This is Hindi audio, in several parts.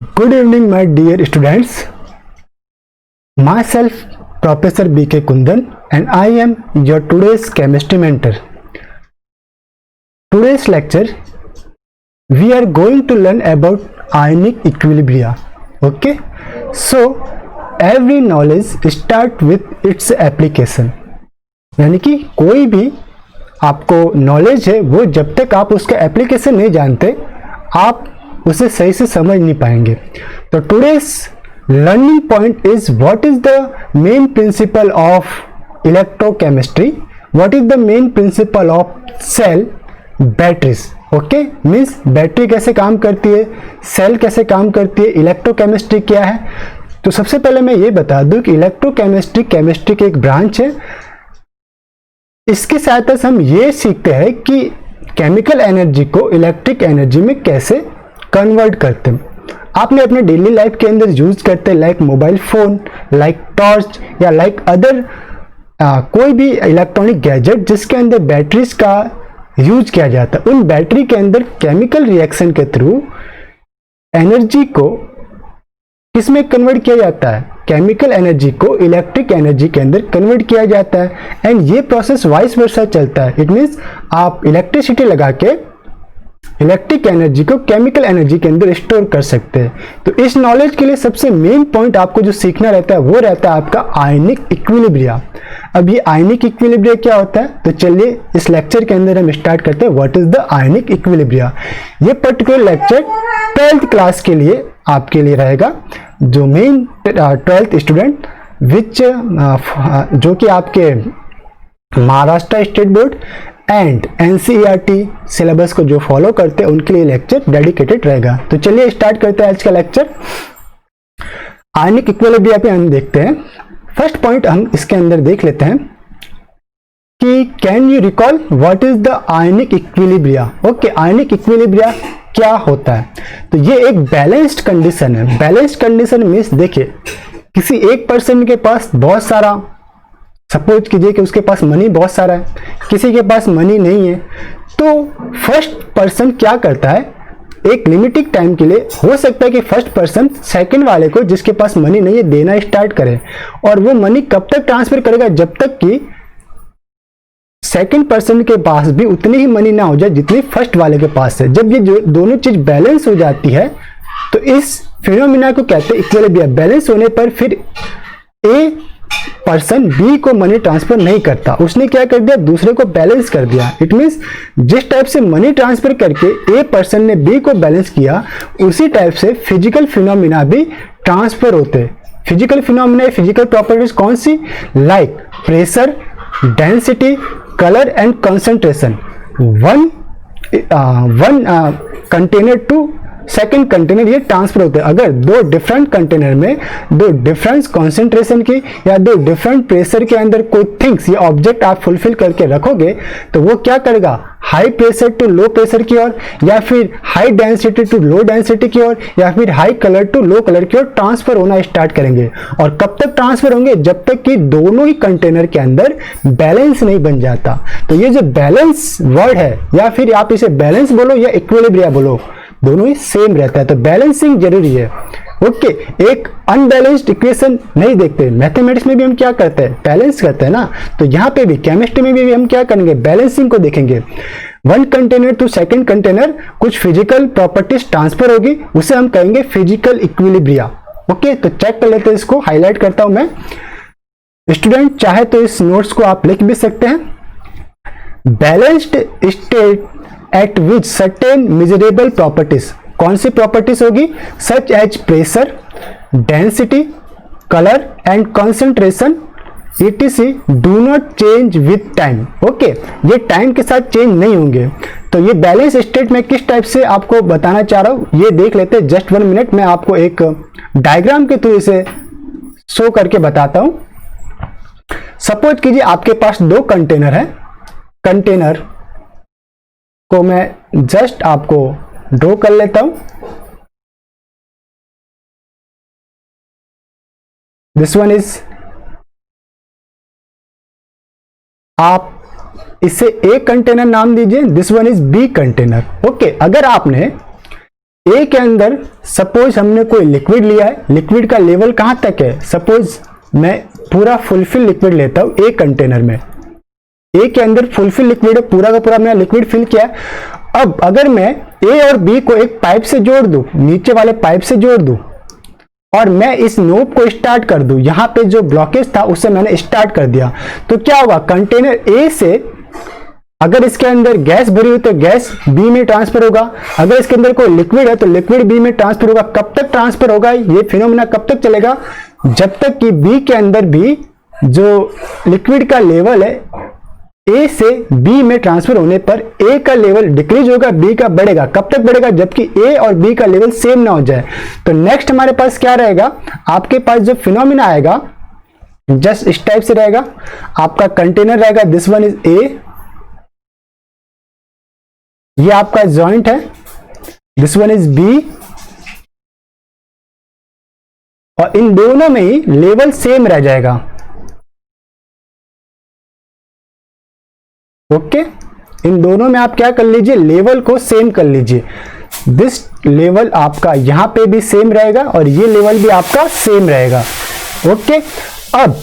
Good evening, my dear students. Myself, Professor B.K. Kundan, and I am your today's chemistry mentor. Today's lecture, we are going to learn about ionic equilibria. Okay, so every knowledge start with its application. यानी कि कोई भी आपको नॉलेज है वो जब तक आप उसका एप्लीकेशन नहीं जानते आप उसे सही से समझ नहीं पाएंगे. तो today's learning point is what is the main principle of electrochemistry, what is the main principle of cell batteries. Okay, means battery कैसे काम करती है, सेल कैसे काम करती है, इलेक्ट्रोकेमिस्ट्री क्या है. तो सबसे पहले मैं ये बता दूं कि इलेक्ट्रोकेमिस्ट्री केमिस्ट्री की एक ब्रांच है. इसकी सहायता से हम ये सीखते हैं कि केमिकल एनर्जी को इलेक्ट्रिक एनर्जी में कैसे कन्वर्ट करते हैं. आपने अपने डेली लाइफ के अंदर यूज करते हैं like mobile phone, like torch या लाइक अदर कोई भी इलेक्ट्रॉनिक गैजेट जिसके अंदर बैटरीज का यूज किया जाता है. उन बैटरी के अंदर केमिकल रिएक्शन के थ्रू एनर्जी को किसमें कन्वर्ट किया जाता है, केमिकल एनर्जी को इलेक्ट्रिक एनर्जी के अंदर कन्वर्ट किया जाता है. एंड ये प्रोसेस वाइस वर्सा चलता है. इट मीन्स आप इलेक्ट्रिसिटी लगा के इलेक्ट्रिक एनर्जी को केमिकल एनर्जी के अंदर स्टोर कर सकते हैं. तो इस नॉलेज के लिए सबसे मेन पॉइंट आपको जो सीखना रहता है वो रहता है आपका आयनिक इक्विलिब्रिया. अब ये आयनिक इक्विलिब्रिया क्या होता है, तो चलिए इस लेक्चर के अंदर हम स्टार्ट करते हैं. What is the ionic equilibria. ये पर्टिकुलर लेक्चर 12th क्लास के लिए आपके लिए रहेगा. जो मेन 12th स्टूडेंट विच जो कि आपके Maharashtra state board and NCERT syllabus को जो फॉलो करते हैं उनके लिए लेक्चर डेडिकेटेड रहेगा. तो चलिए स्टार्ट करते हैं आज का लेक्चर. आयनिक इक्विलिब्रिया पे हम देखते हैं. फर्स्ट पॉइंट हम इसके अंदर देख लेते हैं कि can you recall what is the ionic equilibria. Okay, ionic equilibria क्या होता है. तो ये एक बैलेंस्ड कंडीशन है. बैलेंस्ड कंडीशन मीन्स देखिए किसी एक पर्सन के पास बहुत सारा, सपोज कीजिए कि उसके पास मनी बहुत सारा है, किसी के पास मनी नहीं है. तो फर्स्ट पर्सन क्या करता है, एक लिमिटेड टाइम के लिए हो सकता है कि फर्स्ट पर्सन सेकंड वाले को जिसके पास मनी नहीं है देना स्टार्ट करे. और वो मनी कब तक ट्रांसफर करेगा, जब तक कि सेकंड पर्सन के पास भी उतनी ही मनी ना हो जाए जितनी फर्स्ट वाले के पास है. जब ये दोनों चीज बैलेंस हो जाती है तो इस फिनोमिना को कहते हैं इक्विलिब्रिया. बैलेंस होने पर फिर ए पर्सन बी को मनी ट्रांसफर नहीं करता, उसने क्या कर दिया, दूसरे को बैलेंस कर दिया. इट मींस जिस टाइप से मनी ट्रांसफर करके ए पर्सन ने बी को बैलेंस किया उसी टाइप से फिजिकल फिनोमिना भी ट्रांसफर होते हैं. फिजिकल फिनोमिना, फिजिकल प्रॉपर्टीज कौन सी, like pressure, density, colour and concentration. One container to second container ये ट्रांसफर होते हैं. अगर दो डिफरेंट कंटेनर में दो डिफरेंट कॉन्सेंट्रेशन की या दो डिफरेंट प्रेशर के अंदर कोई थिंग्स या ऑब्जेक्ट आप फुलफिल करके रखोगे तो वो क्या करेगा, high pressure to low pressure की ओर, या फिर high density to low density की ओर, या फिर high colour to low colour की ओर ट्रांसफर होना स्टार्ट करेंगे. और कब तक ट्रांसफर होंगे, जब तक कि दोनों ही कंटेनर के अंदर बैलेंस नहीं बन जाता. तो ये जो बैलेंस वर्ड है, या फिर आप इसे बैलेंस बोलो या इक्विलिब्रिया बोलो, दोनों ही सेम रहता है. तो बैलेंसिंग जरूरी है. ओके, एक अनबैलेंस्ड इक्वेशन नहीं देखते. मैथमेटिक्स में भी हम क्या करते हैं, बैलेंस करते हैं ना. तो यहाँ पे भी केमिस्ट्री में भी हम क्या करेंगे, बैलेंसिंग को देखेंगे. One container to second container कुछ फिजिकल प्रॉपर्टीज ट्रांसफर होगी, उसे हम कहेंगे फिजिकल इक्विलिब्रिया. ओके, तो चेक कर लेते हैं, इसको हाईलाइट करता हूं मैं. स्टूडेंट चाहे तो इस नोट्स को आप लिख भी सकते हैं. Balanced state at which certain measurable properties, कौन सी प्रॉपर्टीज होगी, such as pressure, density, colour and concentration etc do not change with time. Okay, ये टाइम के साथ चेंज नहीं होंगे. तो ये बैलेंस स्टेट में किस टाइप से आपको बताना चाह रहा हूं ये देख लेते हैं. जस्ट 1 मिनट में आपको एक डायग्राम के थ्रू इसे शो करके बताता हूं. सपोज कीजिए आपके पास दो कंटेनर है. कंटेनर को मैं जस्ट आपको ड्रॉ कर लेता हूं. दिस वन इज, आप इसे ए कंटेनर नाम दीजिए, this one is B container. Okay, अगर आपने ए के अंदर सपोज हमने कोई लिक्विड लिया है, लिक्विड का लेवल कहां तक है, सपोज मैं पूरा फुलफिल लिक्विड लेता हूं एक कंटेनर में, ए के अंदर फुलफिल लिक्विड है, पूरा का पूरा मैंने लिक्विड फिल किया है। अब अगर मैं ए और बी को एक पाइप से जोड़ दूं, नीचे वाले पाइप से जोड़ दूं, और मैं इस नोब को स्टार्ट कर दूं, यहां पे जो ब्लॉकेज था उसे मैंने स्टार्ट कर दिया, तो क्या होगा, कंटेनर ए से अगर इसके अंदर गैस भरी हुई तो गैस बी में ट्रांसफर होगा, अगर इसके अंदर कोई लिक्विड है तो लिक्विड बी में ट्रांसफर होगा। कब तक ट्रांसफर होगा, ये फिनोमेना कब तक चलेगा, जब तक कि बी के अंदर भी जो लिक्विड का लेवल है ए से बी में ट्रांसफर होने पर ए का लेवल डिक्रीज होगा, बी का बढ़ेगा। कब तक बढ़ेगा, जबकि ए और बी का लेवल सेम ना हो जाए। तो नेक्स्ट हमारे पास क्या रहेगा, आपके पास जो फिनोमेना आएगा जस्ट इस टाइप से रहेगा, आपका कंटेनर रहेगा, दिस वन इज ए, ये आपका जॉइंट है, दिस वन इज बी, और इन दोनों में ही लेवल सेम रह जाएगा। ओके, इन दोनों में आप क्या कर लीजिए, लेवल को सेम कर लीजिए। दिस लेवल आपका यहां पे भी सेम रहेगा और ये लेवल भी आपका सेम रहेगा। ओके, अब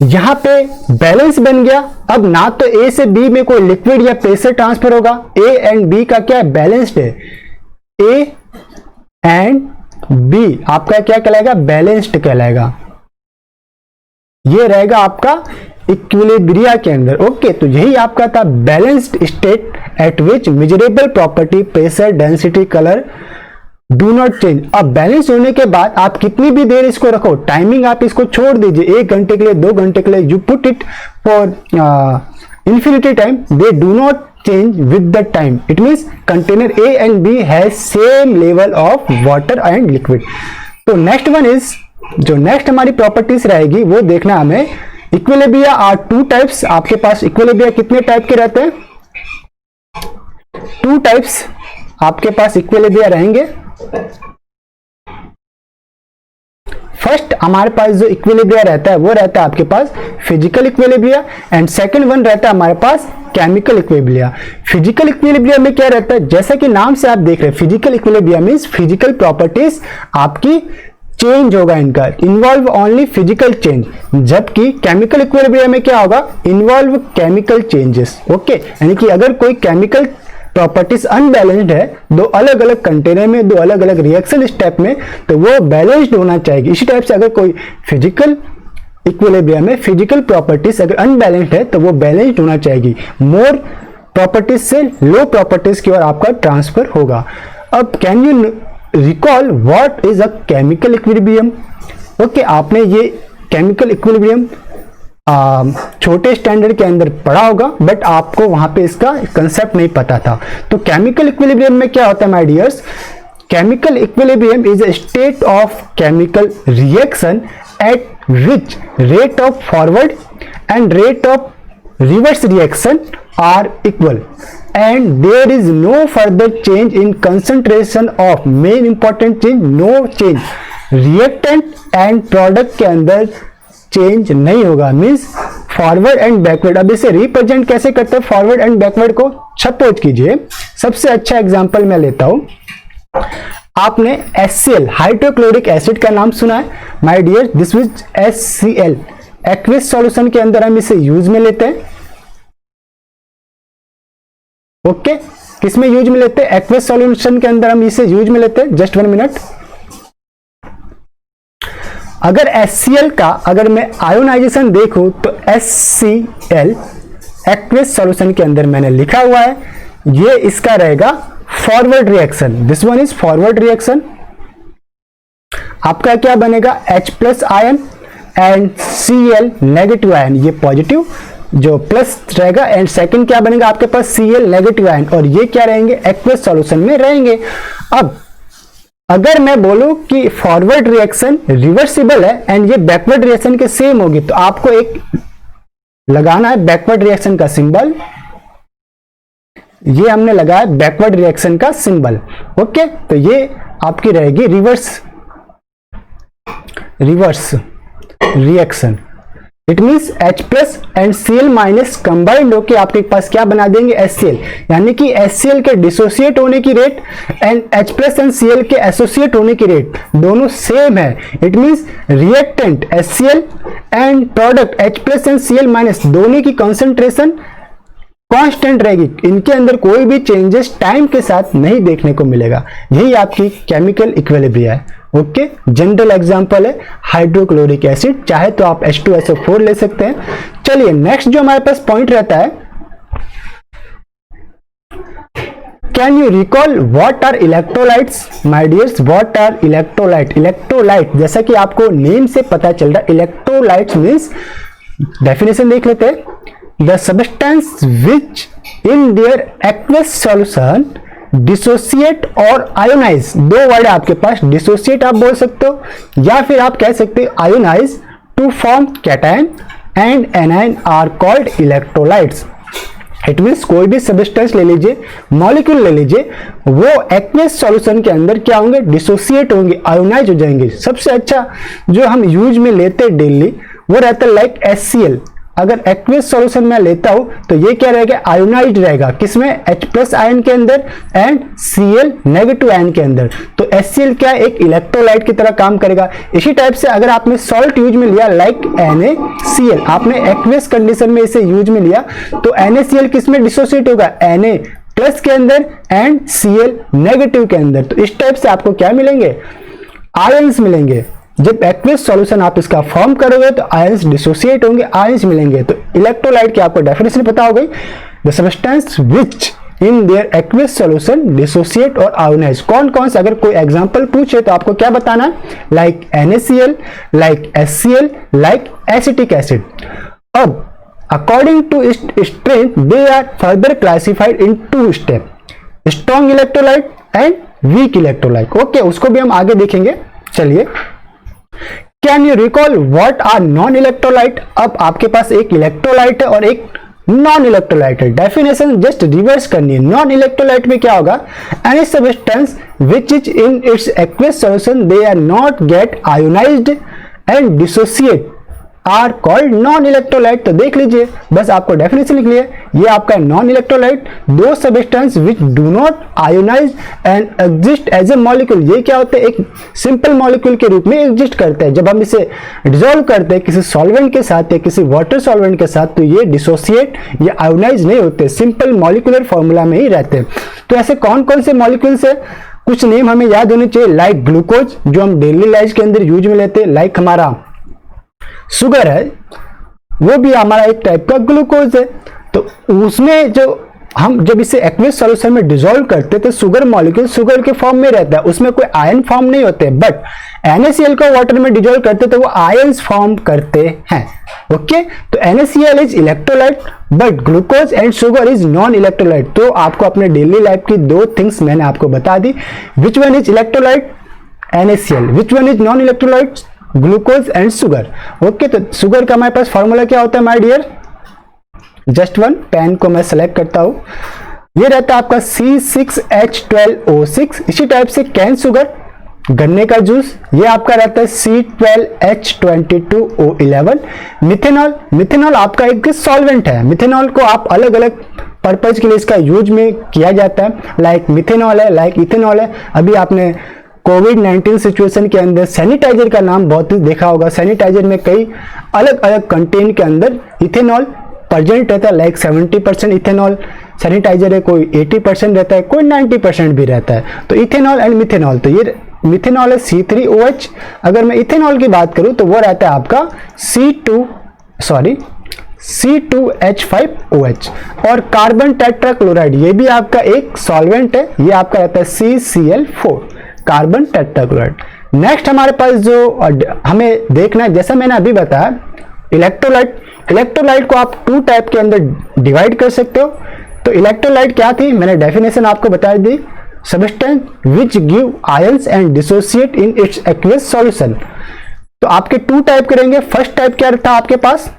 यहां पे बैलेंस बन गया। अब ना तो ए से बी में कोई लिक्विड या प्रेशर ट्रांसफर होगा, ए एंड बी का क्या बैलेंस्ड है, ए एंड बी आपका क्या कहलाएगा, बैलेंस्ड कहलाएगा। ये रहेगा आपका इक्विलिब्रिया के अंदर। ओके, तो यही आपका था balanced state at which measurable property pressure density colour do not change. अब बैलेंस होने के बाद आप कितनी भी देर इसको रखो, टाइमिंग आप इसको छोड़ दीजिए, 1 घंटे के लिए, 2 घंटे के लिए, you put it for infinity time, they do not change with the time. It means container A and B has same level of water and liquid. तो next one is, जो next हमारी properties रहेगी वो देखना हमें, इक्विलिब्रिया आर 2 टाइप्स। आपके पास इक्विलिब्रिया कितने टाइप के रहते हैं, 2 टाइप्स आपके पास इक्विलिब्रिया रहेंगे। फर्स्ट हमारे पास जो इक्विलिब्रिया रहता है वो रहता है आपके पास physical equilibria, and second one रहता है हमारे पास केमिकल इक्विलिब्रिया। फिजिकल इक्विलिब्रिया में क्या रहता है, जैसा कि नाम से आप देख रहे हैं, physical equilibria means physical properties आपकी चेंज होगा, इनका इन्वॉल्व ओनली फिजिकल चेंज, जबकि केमिकल इक्विलिब्रिया में क्या होगा, इन्वॉल्व केमिकल चेंजेस। ओके, यानी कि अगर कोई केमिकल प्रॉपर्टीज अनबैलेंस्ड है दो अलग अलग कंटेनर में, दो अलग अलग रिएक्शन स्टेप में, तो वो बैलेंस्ड होना चाहिए। इसी टाइप से अगर कोई फिजिकल इक्विलिब्रिया में फिजिकल प्रॉपर्टीज अगर अनबैलेंस्ड है तो वो बैलेंस्ड होना चाहिए, मोर प्रॉपर्टीज से लो प्रॉपर्टीज की ओर आपका ट्रांसफर होगा। अब can you recall what is a chemical equilibrium. Okay, आपने ये केमिकल इक्विलिब्रियम छोटे स्टैंडर्ड के अंदर पढ़ा होगा, बट आपको वहां पे इसका कंसेप्ट नहीं पता था। तो केमिकल इक्विलिब्रियम में क्या होता है my dears, chemical equilibrium is a state of chemical reaction at which rate of forward and rate of reverse reaction are equal and there is no further change in concentration of main important change, no change reactant and product के अंदर चेंज नहीं होगा, मीन्स फॉरवर्ड एंड बैकवर्ड। अब इसे रिप्रेजेंट कैसे करते हैं फॉरवर्ड एंड बैकवर्ड को, सपोज कीजिए सबसे अच्छा एग्जांपल मैं लेता हूं, आपने HCl हाइड्रोक्लोरिक एसिड का नाम सुना है my dear, this is HCl aqueous solution के अंदर हम इसे यूज में लेते हैं। ओके, किसमें यूज में लेते हैं, एक्वियस सॉल्यूशन के अंदर हम इसे यूज में लेते हैं। जस्ट 1 मिनट, अगर HCl का अगर मैं आयोनाइजेशन देखूं तो HCl एक्वियस सॉल्यूशन के अंदर मैंने लिखा हुआ है, ये इसका रहेगा forward reaction, this one is forward reaction. आपका क्या बनेगा, H plus ion and Cl negative ion, ये पॉजिटिव जो प्लस रहेगा, एंड सेकंड क्या बनेगा आपके पास Cl नेगेटिव आयन, और ये क्या रहेंगे एक्वियस सॉल्यूशन में रहेंगे। अब अगर मैं बोलूं कि फॉरवर्ड रिएक्शन रिवर्सिबल है एंड ये बैकवर्ड रिएक्शन के सेम होगी, तो आपको एक लगाना है बैकवर्ड रिएक्शन का सिंबल, ये हमने लगाया बैकवर्ड रिएक्शन का सिंबल। ओके, तो ये आपकी रहेगी reverse reaction. It means H plus and Cl minus combined होके आपके पास क्या बना देंगे, HCl, यानी कि HCl के डिसोसिएट होने की rate and H plus and Cl के एसोसिएट होने की रेट दोनों सेम है। It means reactant HCl and product H plus and Cl minus दोनों की कॉन्सेंट्रेशन कांस्टेंट रहेगी, इनके अंदर कोई भी चेंजेस टाइम के साथ नहीं देखने को मिलेगा। यही आपकी केमिकल इक्विलिब्रिया है। ओके, जनरल एग्जांपल है हाइड्रोक्लोरिक एसिड, चाहे तो आप H2SO4 ले सकते हैं। चलिए नेक्स्ट जो हमारे पास पॉइंट रहता है, can you recall what are electrolytes my dears, what are electrolyte. Electrolyte जैसा कि आपको नेम से पता चल रहा है, इलेक्ट्रोलाइट्स मींस, डेफिनेशन देख लेते हैं, the substance which in their aqueous solution dissociate और आयोनाइज, दो वर्ड है आपके पास, डिसोसिएट आप बोल सकते हो या फिर आप कह सकते हो ionise to form cation and anion are called electrolytes. It means कोई भी सब्सटेंस ले लीजिए, मॉलिक्यूल ले लीजिए, वो एक्वस सॉल्यूशन के अंदर क्या होंगे, डिसोसिएट होंगे, आयोनाइज हो जाएंगे। सबसे अच्छा जो हम यूज में लेते हैं डेली वो रहता है लाइक HCl। अगर एक्वस सॉल्यूशन में लेता हूं तो ये क्या रहेगा, आयोनाइज्ड रहेगा, किसमें, H प्लस आयन के अंदर एंड Cl नेगेटिव आयन के अंदर। तो HCl क्या एक इलेक्ट्रोलाइट की तरह काम करेगा। इसी टाइप से अगर आपने सॉल्ट यूज में लिया लाइक NaCl, आपने एक्वस कंडीशन में इसे यूज में लिया तो NaCl किस में डिसोसिएट होगा, Na प्लस के अंदर एंड Cl नेगेटिव के अंदर। तो इस टाइप से आपको क्या मिलेंगे, आयंस मिलेंगे। जब एक्वस सॉल्यूशन आप इसका फॉर्म करोगे तो आयंस डिसोसिएट होंगे, आयंस मिलेंगे। तो इलेक्ट्रोलाइट की आपको डेफिनेशन पता हो गई, the substance which in their aqueous solution dissociate और आयोनाइज। कौन कौन से, अगर कोई एग्जांपल पूछे तो आपको क्या बताना है, like NaCl, like HCl, like acetic acid. अब according to strength they are further classified in 2 step, strong electrolyte and weak electrolyte. Okay, उसको भी हम आगे देखेंगे। चलिए, can you recall what are non electrolyte. अब आपके पास एक इलेक्ट्रोलाइट है और एक नॉन इलेक्ट्रोलाइट है, डेफिनेशन जस्ट रिवर्स करनी है। नॉन इलेक्ट्रोलाइट में क्या होगा, any substance which is in its aqueous solution they are not get ionised and dissociate are called non electrolyte. तो देख लीजिए, बस आपको डेफिनेशन लिख लिया, ये आपका non electrolyte, those substance which do not ionise and exist as a molecule. ये क्या होते हैं, एक सिंपल मॉलिक्यूल के रूप में एग्जिस्ट करते हैं। जब हम इसे डिसॉल्व करते हैं किसी सॉल्वेंट के साथ या किसी वाटर सॉल्वेंट के साथ तो ये डिसोसिएट या आयोनाइज नहीं होते, सिंपल मॉलिक्यूलर फॉर्मूला में ही रहते हैं। तो ऐसे कौन कौन से मॉलिक्यूल्स है, कुछ नेम हमें याद होने चाहिए, लाइक ग्लूकोज जो हम डेली लाइफ के अंदर यूज में लेते हैं, लाइक हमारा शुगर है, वो भी हमारा एक टाइप का ग्लूकोज है। तो उसमें जो हम जब इसे एक्वस सॉल्यूशन में डिसॉल्व करते तो शुगर मॉलिक्यूल शुगर के फॉर्म में रहता है, उसमें कोई आयन फॉर्म नहीं होते। बट NaCl को वाटर में डिसॉल्व करते तो वो आयंस फॉर्म करते हैं। ओके, तो NaCl is electrolyte but glucose and sugar is non electrolyte. तो आपको अपने डेली लाइफ की 2 थिंग्स मैंने आपको बता दी, which one is electrolyte, NaCl, which one is non electrolyte, glucose and sugar. Okay, तो शुगर का हमारे पास फॉर्मूला क्या होता है my dear, just one pen को मैं सेलेक्ट करता हूं, ये रहता है आपका C6H12O6। इसी टाइप से कैन शुगर, गन्ने का जूस, ये आपका रहता है C12H22O11। मिथेनॉल, मिथेनॉल आपका एक सॉल्वेंट है, मिथेनॉल को आप अलग अलग पर्पज के लिए इसका यूज में किया जाता है, लाइक मिथेनॉल है, लाइक इथेनॉल है। अभी आपने कोविड-19 सिचुएशन के अंदर सैनिटाइजर का नाम बहुत ही देखा होगा, सैनिटाइजर में कई अलग अलग कंटेंट के अंदर इथेनॉल प्रेजेंट रहता है, लाइक 70% इथेनॉल सैनिटाइजर है, कोई 80% रहता है, कोई 90% भी रहता है। तो इथेनॉल एंड मिथेनॉल, तो ये मिथेनॉल है C3OH। अगर मैं इथेनॉल की बात करूं तो वो रहता है आपका C2H5OH। और कार्बन टेट्राक्लोराइड, ये भी आपका एक सॉल्वेंट है, ये आपका रहता है CCl4, कार्बन टेट्राक्लोराइड। नेक्स्ट हमारे पास जो हमें देखना है, जैसा मैंने अभी बताया, इलेक्ट्रोलाइट। इलेक्ट्रोलाइट को आप 2 टाइप के अंदर डिवाइड कर सकते हो। तो इलेक्ट्रोलाइट क्या थी, मैंने डेफिनेशन आपको बता दी, substance which give ions and dissociate in its aqueous solution. तो आपके 2 टाइप करेंगे। फर्स्ट टाइप क्या था आपके पास,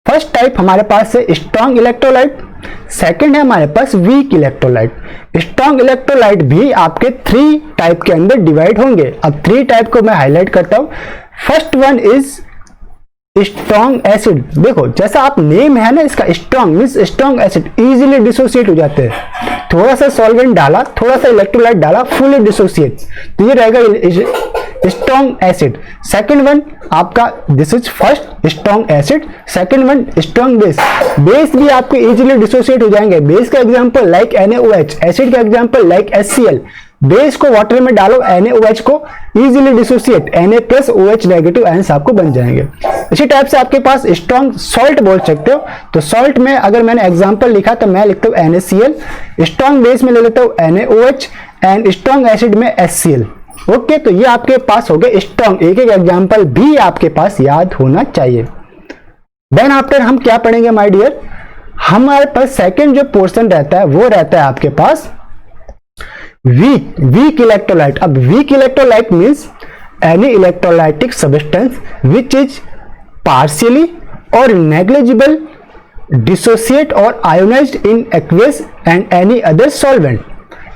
फर्स्ट टाइप हमारे पास है स्ट्रॉन्ग इलेक्ट्रोलाइट, सेकंड है हमारे पास वीक इलेक्ट्रोलाइट। स्ट्रॉन्ग इलेक्ट्रोलाइट भी आपके 3 टाइप के अंदर डिवाइड होंगे। अब 3 टाइप को मैं हाईलाइट करता हूं। First one is strong acid. देखो जैसा आप नेम है ना इसका, strong means strong acid, easily dissociate हो जाते हैं। थोड़ा सा सॉल्वेंट डाला, थोड़ा सा इलेक्ट्रोलाइट डाला, फुली डिसोसिएट, तो ये रहेगा स्ट्रॉन्ग एसिड। सेकंड वन आपका, this is first strong acid, second one strong base. Base भी आपके इजीली डिसोसिएट हो जाएंगे। बेस का एग्जांपल लाइक NaOH, एसिड का एग्जांपल लाइक HCl। बेस को वाटर में डालो, NaOH को easily dissociate, Na+OH negative ions आपको बन जाएंगे। इसी टाइप से आपके पास स्ट्रॉन्ग सॉल्ट बोल सकते हो। तो सॉल्ट में अगर मैंने एग्जांपल लिखा तो मैं लिखता हूं NaCl, स्ट्रॉन्ग बेस में ले लेता हूं NaOH एंड स्ट्रॉन्ग एसिड में HCl। ओके, तो ये आपके पास हो गए स्ट्रॉन्ग। एक एक एग्जांपल भी आपके पास याद होना चाहिए। देन आफ्टर हम क्या पढ़ेंगे माय डियर, हमारे पास सेकंड जो पोर्शन रहता है वो रहता है आपके पास वीक इलेक्ट्रोलाइट। अब weak electrolyte means any electrolytic substance which is partially और नेग्लिजिबल डिसोसिएट और ionised in aqueous and any other solvent.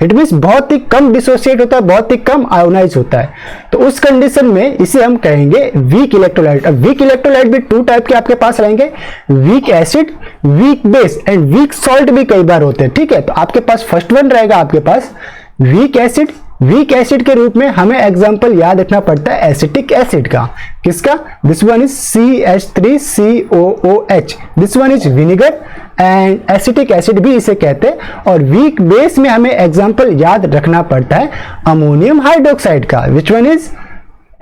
It means बहुत ही कम डिसोसिएट होता है, बहुत ही कम आयोनाइज होता है। तो उस कंडीशन में इसे हम कहेंगे वीक इलेक्ट्रोलाइट। अब वीक इलेक्ट्रोलाइट भी 2 टाइप के आपके पास रहेंगे, weak acid, weak base and weak salt भी कई बार होते हैं। ठीक है, तो आपके पास फर्स्ट वन रहेगा आपके पास वीक एसिड। वीक एसिड के रूप में हमें एग्जांपल याद रखना पड़ता है एसिटिक एसिड का। किसका? This one is CH3COOH, this one is vinegar and acetic acid भी इसे कहते हैं। और वीक बेस में हमें एग्जांपल याद रखना पड़ता है अमोनियम हाइड्रोक्साइड का, विच one is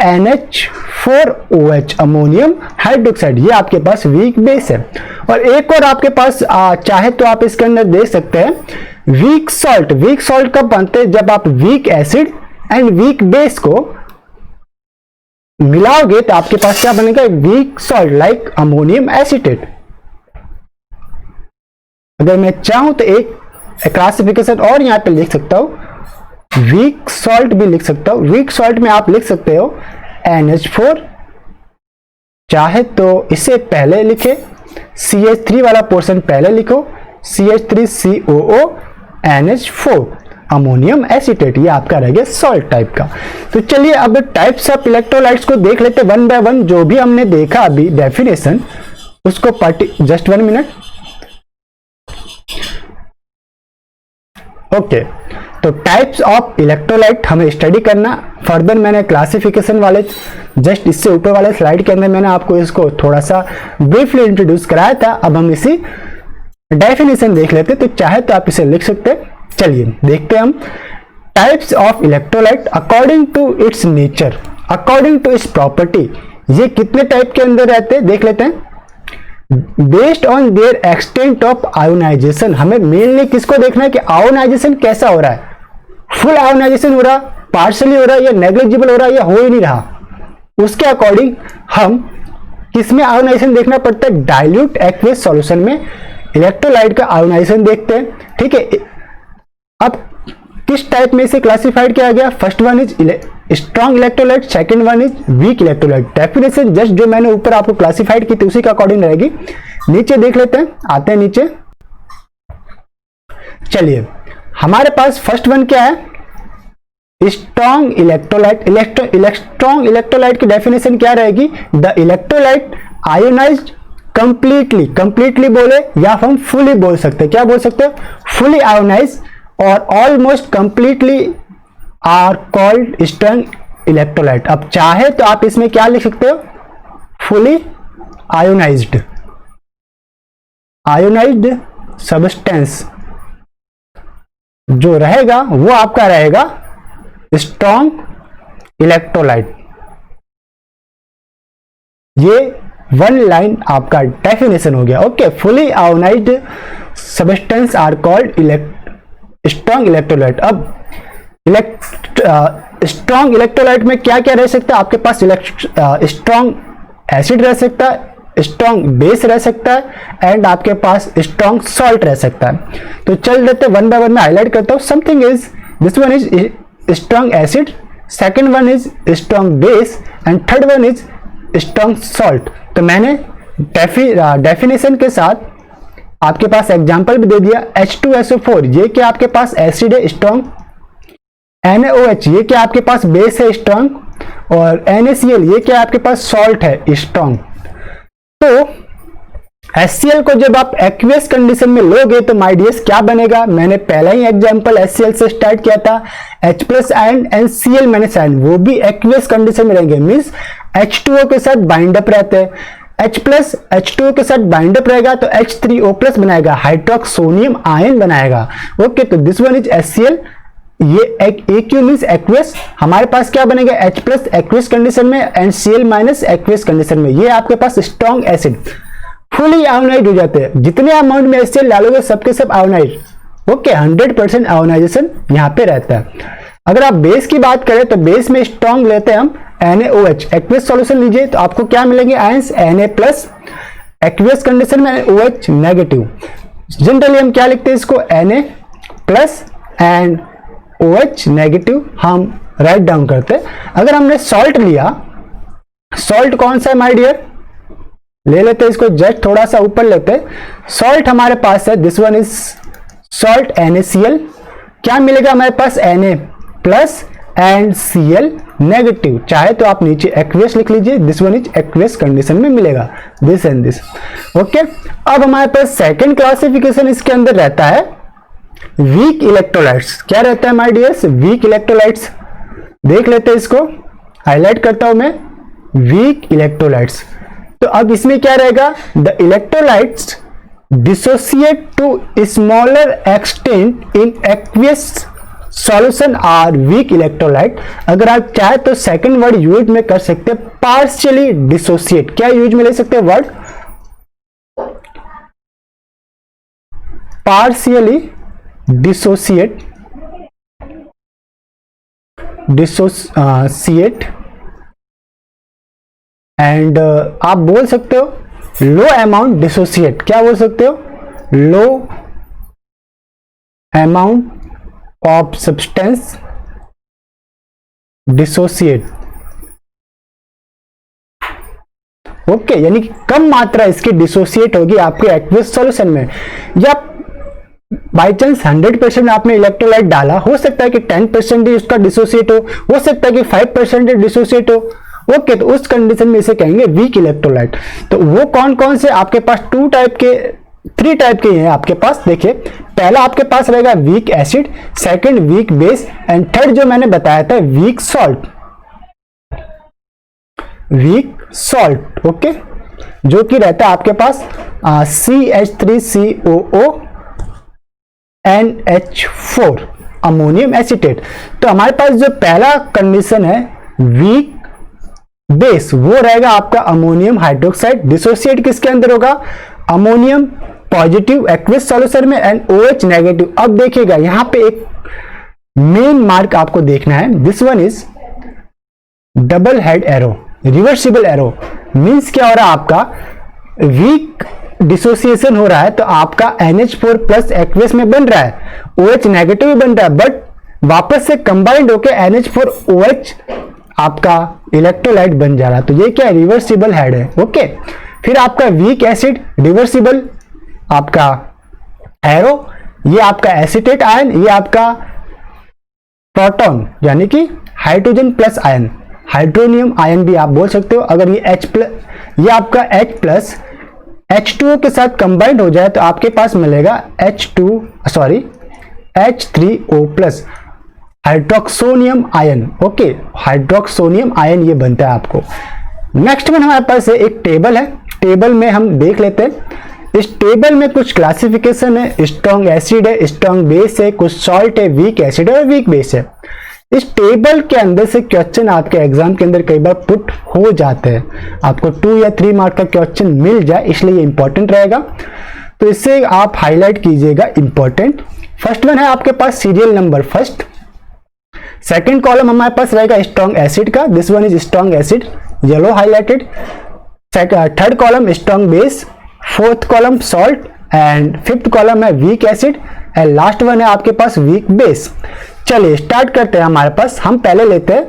NH4OH, ammonium hydroxide. ये आपके पास वीक बेस है। और एक और आपके पास चाहे तो आप इसके अंदर देख सकते हैं वीक सॉल्ट। वीक सॉल्ट कब बनते हैं? जब आप weak acid and weak base को मिलाओगे तो आपके पास क्या बनेगा? Weak salt like ammonium acetate. अगर मैं चाहूं तो एक क्लासिफिकेशन और यहां पे लिख सकता हूं, वीक सॉल्ट भी लिख सकता हूं। वीक सॉल्ट में आप लिख सकते हो NH4, चाहे तो इसे पहले लिखे, CH3 वाला पोर्शन पहले लिखो, CH3COO NH4 अमोनियम एसीटेट। ये आपका रह गया सॉल्ट टाइप का। तो चलिए अब टाइप्स ऑफ इलेक्ट्रोलाइट्स को देख लेते वन बाय वन। जो भी हमने देखा अभी डेफिनेशन उसको जस्ट 1 मिनट। ओके, तो टाइप्स ऑफ इलेक्ट्रोलाइट हमें स्टडी करना। फर्दर मैंने क्लासिफिकेशन वाले जस्ट इससे ऊपर वाले स्लाइड के अंदर मैंने आपको इसको थोड़ा सा ब्रीफली इंट्रोड्यूस कराया था। अब हम इसी डेफिनेशन देख लेते, तो चाहे तो आप इसे लिख सकते हैं। चलिए देखते हैं हम types of electrolyte according to its nature, according to its property. ये कितने टाइप के अंदर रहते हैं देख लेते हैं। Based on their extent of ionisation, हमें मेनली किसको देखना है कि आयोनाइजेशन कैसा हो रहा है, फुल आयोनाइजेशन हो रहा, पार्शियली हो रहा, या नेग्लिजिबल हो रहा, या हो ही नहीं रहा। उसके अकॉर्डिंग हम किसमें आयोनाइजेशन देखना पड़ता है? डाइल्यूट एक्वेस सॉल्यूशन में इलेक्ट्रोलाइट का आयोनाइजेशन देखते हैं। ठीक है, अब किस टाइप में इसे क्लासिफाइड किया गया? First one is strong electrolyte, second one is weak electrolyte. Definition just जो मैंने ऊपर आपको क्लासिफाइड की थी उसी के अकॉर्डिंग रहेगी। नीचे देख लेते हैं, आते हैं नीचे। चलिए हमारे पास फर्स्ट वन क्या है? Strong electrolyte. स्ट्रॉन्ग इलेक्ट्रोलाइट की डेफिनेशन क्या रहेगी? द इलेक्ट्रोलाइट आयोनाइज्ड कंप्लीटली बोले या हम फुली बोल सकते हैं। क्या बोल सकते हैं? फुली आयोनाइज और almost completely are called strong electrolyte. अब चाहे तो आप इसमें क्या लिख सकते हो? फुली आयोनाइज्ड सब्सटेंस जो रहेगा वो आपका रहेगा स्ट्रॉन्ग इलेक्ट्रोलाइट। ये 1 लाइन आपका डेफिनेशन हो गया। Okay, fully ionised substance are called strong electrolyte. अब स्ट्रॉन्ग इलेक्ट्रोलाइट में क्या क्या रह सकता है? आपके पास स्ट्रॉन्ग एसिड रह सकता है, स्ट्रॉन्ग बेस रह सकता है एंड आपके पास स्ट्रॉन्ग सॉल्ट रह सकता है। तो चल देते वन बाय वन में हाईलाइट करता हूं। Something is this one is strong acid, second one is strong base and third one is strong salt. तो मैंने डेफिनेशन के साथ आपके पास एग्जांपल भी दे दिया। H2SO4 ये क्या आपके पास एसिड है स्ट्रॉन्ग, NaOH ये क्या आपके पास बेस है स्ट्रॉन्ग, और NaCl ये क्या आपके पास सॉल्ट है स्ट्रॉन्ग। तो HCl को जब आप एक्वियस कंडीशन में लोगे तो माय डियर्स क्या बनेगा, मैंने पहला ही एग्जांपल HCl से स्टार्ट किया था, H+ ion and Cl minus ion वो भी एक्वियस कंडीशन में रहेंगे, मींस H2O के साथ बाइंड अप रहते हैं, H+ H2O के साथ बाइंड अप रहेगा तो H3O+ बनाएगा, हाइड्रोक्सोनियम आयन बनाएगा। ओके, तो दिस वन इज HCl, ये AQ मींस एक्वियस, हमारे पास क्या बनेगा H+ एक्वियस कंडीशन में and Cl minus aqueous condition में, ये आपके पास स्ट्रॉन्ग एसिड फुली आयोनाइड हो जाते हैं, जितने अमाउंट में HCl डालोगे सबके सब आयोनाइड। ओके, 100% आयोनाइजेशन यहाँ पे रहता है। अगर आप बेस की बात करें तो बेस में स्ट्रॉन्ग लेते हैं हम NaOH, एक्वियस सॉल्यूशन लीजिए तो आपको क्या मिलेंगे आयंस Na+, एक्वियस कंडीशन में OH नेगेटिव, जनरली हम क्या लिखते हैं इसको Na+ एंड OH नेगेटिव हम राइट डाउन करते हैं। अगर हमने सॉल्ट लिया, सॉल्ट कौन सा है माय डियर, ले लेते हैं इसको जस्ट थोड़ा सा ऊपर लेते हैं। सॉल्ट हमारे पास है, this one is salt NaCl, क्या मिलेगा हमारे पास Na+ एंड Cl नेगेटिव, चाहे तो आप नीचे एक्वियस लिख लीजिए, this one is aqueous condition में मिलेगा, दिस एंड दिस। ओके, अब हमारे पास सेकंड क्लासिफिकेशन इसके अंदर रहता है वीक इलेक्ट्रोलाइट्स। क्या रहता है माय डियर्स, वीक इलेक्ट्रोलाइट्स, देख लेते हैं इसको, हाईलाइट करता हूं मैं, वीक इलेक्ट्रोलाइट्स। तो अब इसमें क्या रहेगा, the electrolytes dissociate to smaller extent in aqueous solution are weak electrolyte. अगर आप चाहे तो सेकंड वर्ड यूज में कर सकते हैं, पार्शियली डिसोसिएट, क्या यूज में ले सकते हैं word, partially dissociate, dissociate and आप बोल सकते हो लो अमाउंट डिसोसिएट, क्या बोल सकते हो, लो amount of substance dissociate. Okay, यानी कि कम मात्रा इसकी डिसोसिएट होगी आपके एक्वियस सॉल्यूशन में, या बाई चांस 100% आपने इलेक्ट्रोलाइट डाला, हो सकता है कि 10% ही उसका डिसोसिएट हो सकता है कि 5% डिसोसिएट हो। ओके, तो उस कंडीशन में इसे कहेंगे वीक इलेक्ट्रोलाइट। तो वो कौन कौन से आपके पास 3 टाइप के हैं आपके पास, देखिए पहला आपके पास रहेगा weak acid, second weak base and third जो मैंने बताया था weak salt, weak salt. Okay, जो कि रहता है आपके पास CH3COO NH4 अमोनियम एसीटेट। तो हमारे पास जो पहला कंडीशन है वीक बेस, वो रहेगा आपका अमोनियम हाइड्रोक्साइड, डिसोसिएट किसके अंदर होगा, अमोनियम पॉजिटिव एक्वियस सॉल्यूशन में एंड OH नेगेटिव। अब देखिएगा यहां पे एक मेन मार्क आपको देखना है, this one is double head arrow, reversible arrow, means क्या हो रहा है आपका वीक डिसोसिएशन हो रहा है तो आपका NH4+ एक्वियस में बन रहा है, OH नेगेटिव बन रहा है, बट वापस से कंबाइंड होकर NH4OH आपका इलेक्ट्रोलाइट बन जा रहा है, तो ये क्या है, रिवर्सिबल हेड है। ओके, फिर आपका वीक एसिड डिवर्सिबल आपका एरो, ये आपका एसीटेट आयन, ये आपका प्रोटॉन यानी कि hydrogen plus ion, hydronium ion भी आप बोल सकते हो। अगर ये ये आपका H+ H2O के साथ कंबाइंड हो जाए तो आपके पास मिलेगा H3O+, हाइड्रोक्सोनियम आयन। ओके, हाइड्रोक्सोनियम आयन ये बनता है आपको। नेक्स्ट में हमारे पास एक टेबल है, टेबल में हम देख लेते हैं। इस टेबल में कुछ क्लासिफिकेशन है, स्ट्रॉन्ग एसिड है, स्ट्रॉन्ग बेस है, कुछ सॉल्ट है, वीक एसिड है और वीक बेस है। इस टेबल के अंदर से क्वेश्चन आपके एग्जाम के अंदर कई बार पुट हो जाते हैं, आपको 2 या 3 मार्क का क्वेश्चन मिल जाए, इसलिए ये इंपॉर्टेंट रहेगा, तो इससे आप हाईलाइट कीजिएगा इंपॉर्टेंट। फर्स्ट वन है आपके पास serial number first, second column हमारे पास रहेगा स्ट्रॉन्ग एसिड का, this one is strong acid, yellow highlighted. Third column strong base, fourth column salt and fifth column है weak acid and last one है आपके पास वीक बेस। चलिए स्टार्ट करते हैं। हमारे पास हम पहले लेते हैं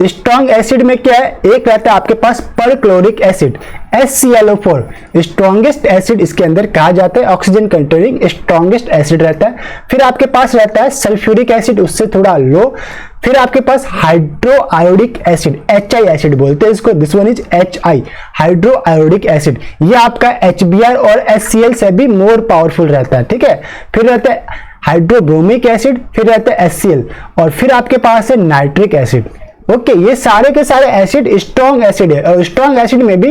स्ट्रॉन्ग एसिड में क्या है, एक रहता है आपके पास perchloric acid HClO4, strongest acid इसके अंदर कहा जाता है, ऑक्सीजन कंटेनिंग स्ट्रॉन्गेस्ट एसिड रहता है। फिर आपके पास रहता है सल्फ्यूरिक एसिड, उससे थोड़ा लो। फिर आपके पास hydroiodic acid, HI acid बोलते हैं इसको, this one is HI, hydroiodic acid. ये आपका HBr और HCl से भी मोर पावरफुल रहता है, ठीक है। फिर रहता है हाइड्रोब्रोमिक एसिड, फिर रहता है HCl, और फिर आपके पास है नाइट्रिक एसिड। ओके, ये सारे के सारे एसिड स्ट्रॉन्ग एसिड है, और स्ट्रॉन्ग एसिड में भी